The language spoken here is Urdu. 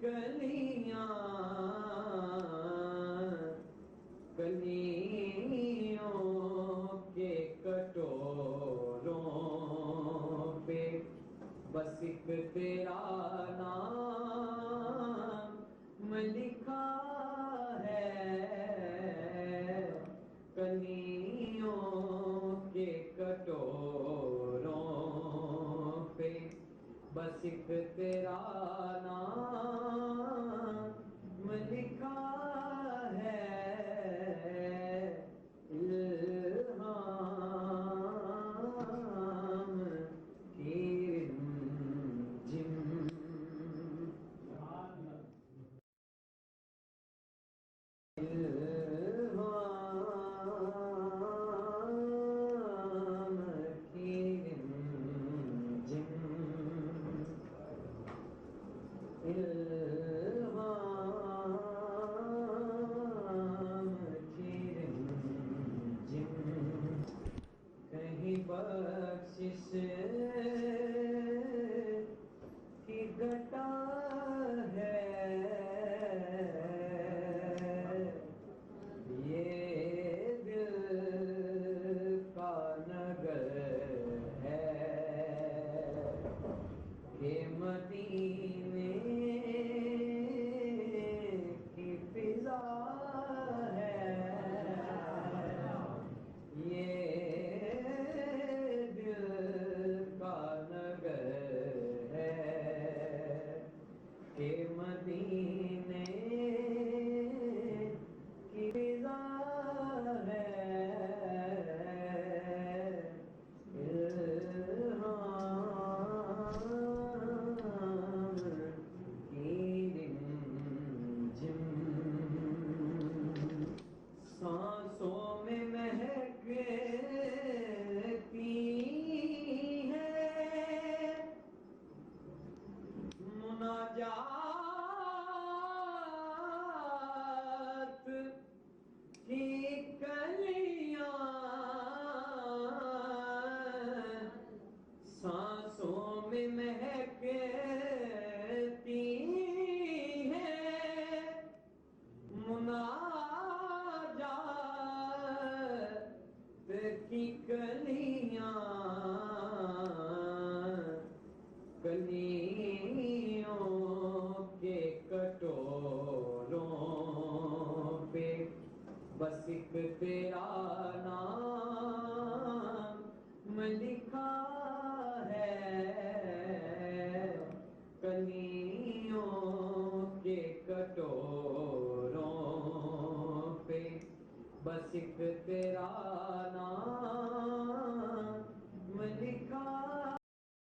کلیاں کلیوں کے کٹوروں پہ بس ایک تیرا نام لکھا ہے، کلیوں کے کٹوروں پہ بس ایک تیرا نام لکھا ہے، الہام کی رمجم الہام کی رمجم الہام کی رمجم کہیں بخشش کی گھٹا ہے، یہ دل کا نگر ہے کہ مدینے کی فضا ہے، یہ دل کا نگر ہے کہ مدینے کی فضا ہے، الہام کی رمجم سانسوں میں مہکتی ہے مناجات کی کلیاں، سانسوں میں مہکتی